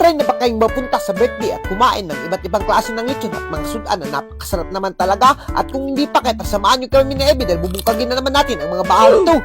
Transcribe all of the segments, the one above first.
friend na ba kayong mapunta sa birthday at kumain ng iba't ibang klase ng lechon at mga sudan na napakasarap naman talaga? At kung hindi pa, kahit samahan nyo kami ni Ivy dahil bubungkagin na naman natin ang mga bahaw ito.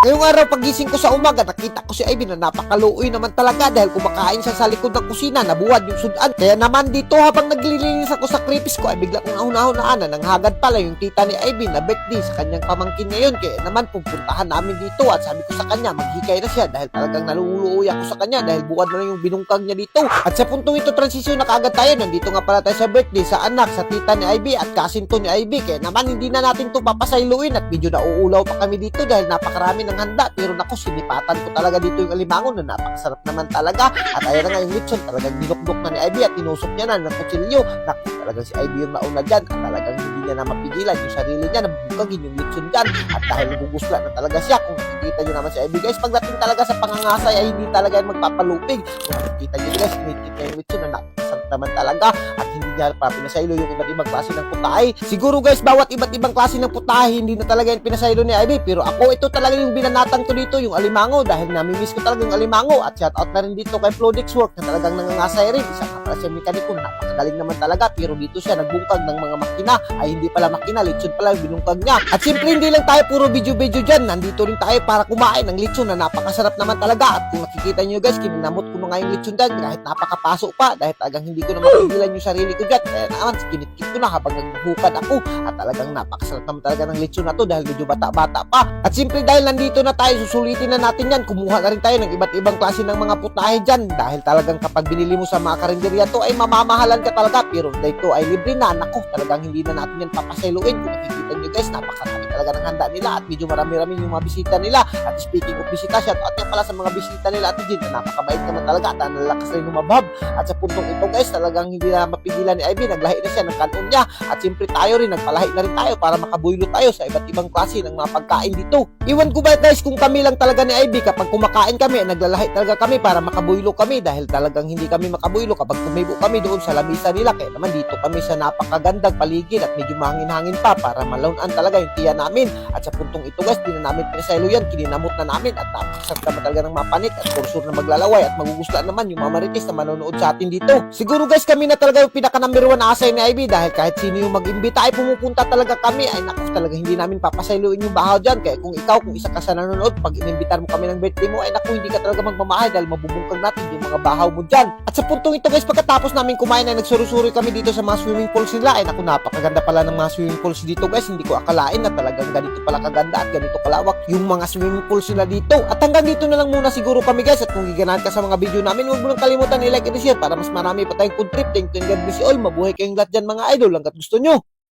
Ngayong araw pagising ko sa umaga, nakita ko si Ivy na napakaluoy naman talaga dahil kumakain siya sa likod ng kusina, nabuwad yung sudan. Kaya naman dito habang naglilinis ako sa kripis ko ay bigla kong ahon-ahon na nanghagad pala yung tita ni Ivy na birthday sa kanyang pamangkin ngayon. Kaya naman pupuntahan namin dito at sabi ko sa kanya maghikay na siya dahil talagang naluluoy ako sa kanya dahil buwad na lang yung binungkag niya dito. At sa puntong ito transisyon na kaagad tayo, nandito nga pala tayo sa birthday sa anak sa tita ni Ivy at kasinto ni Ivy. Kaya naman hindi na natin to papasayluin at medyo nauulaw pa kami dito dahil napakarami ng handa, pero naku, sinipatan ko talaga dito yung alimango na napakasarap naman talaga. At ayan na nga yung lechon, talagang dinukdok na ni Ivy at tinusok niya na ng kutsilyo. Naku, talagang si Ivy yung nauna dyan at talagang hindi niya na mapigilan yung sarili niya, nabukagin yung lechon dyan. At dahil nagugusla na talaga siya, kung nakikita nyo naman si Ivy guys, pagdating talaga sa pangangasay ay hindi talaga yung magpapalupig. Kung nakikita nyo guys, sinikit niya yung lechon na napakasarap naman talaga at hindi niya pa pinasaylo yung iba't ibang klase ng putahe. Siguro guys, bawat iba't ibang klase ng putahe hindi na talaga yung pinasaylo ni Ivy, pero ako ito talaga yung binanatang ko dito, yung alimango, dahil namimiss ko talaga yung alimango. At shout out na rin dito kay Flodix Work na talagang nangangasay rin, isa nga pala siya mekaniko, napakagaling naman talaga, pero dito siya nagbungkag ng mga makina, ay hindi pala makina, lechon pala yung binungkag niya. At simple hindi lang tayo puro video dyan, nandito rin tayo para kumain ng lechon na napakasarap naman talaga. At kung nakikita nyo guys, kininamot ko na nga yung lechon dyan kahit napakapaso pa dahil talagang hindi ko na mapigilan yung sarili ko dyan. Kaya naman, kinitkit ko na habang nagbukad ako at talagang napakasarap naman talaga ng lechon na to dahil medyo bata-bata pa. At simple dahil nandito na tayo, susulitin na natin yan. Kumuha na rin tayo ng iba't ibang klase ng mga putahe dyan dahil talagang kapag binili mo sa mga karinderya to ay mamamahalan ka talaga, pero dito ay libre na. Naku, talagang hindi na natin yan papasayluin. Kung nakikita nyo guys, napakarami talaga ng handa nila at medyo marami-rami yung mga bisita nila. At speaking of bisita, shout out pala sa mga bisita nila at Jin, napakabait naman talaga at nalakas rin lumabhab. At sa puntong ito guys, talagang hindi na mapigilan ni Ivy, naglahi na siya ng kanon niya. At siyempre tayo rin, nagpalahi na rin tayo para makabuylo tayo sa iba't ibang klase ng mga pagkain dito. Iwan ko ba guys kung kami lang talaga ni Ivy, kapag kumakain kami, naglalahi talaga kami para makabuylo kami dahil talagang hindi kami makabuylo kapag tumibo kami doon sa lamisa nila. Kaya naman dito kami sa napakagandang paligid at medyo mahangin-hangin pa para malaunan talaga yung tiyan namin. At sa puntong ito guys, di na namin pinasaylo yan, kininamot na namin at napakasarap naman talaga ng mapanit at kursor na maglalaway at magugusla naman yung mga marites na manonood sa atin dito. Siguro guys, kami na talaga yung pinaka number 1 na asay ni Ivy dahil kahit sino yung mag-imbita ay pumupunta talaga kami. Ay naku, talaga hindi namin papasayluin yung bahaw dyan. Kaya kung ikaw, kung isa ka sa nanonood, pag inimbitar mo kami ng birthday mo, ay naku, hindi ka talaga magmamahal dahil mabubungkag natin yung mga bahaw mo dyan. At sa puntong ito guys, pagkatapos namin kumain ay nagsuri-suri kami dito sa mga swimming pools nila. Ay naku, napakaganda pala ng mga swimming pools dito guys. Hindi ko akalain na talagang ganito pala kaganda at ganito kalawak yung mga swimming pools nila dito. At hanggang dito na lang muna siguro kami guys. At kung giganahan ka sa mga video namin, huwag mo lang kalimutan i-like and share para mas marami pa tayong food trip. Thank you and God bless you all. Mabuhay kayong lahat dyan mga idol hanggat gusto nyo.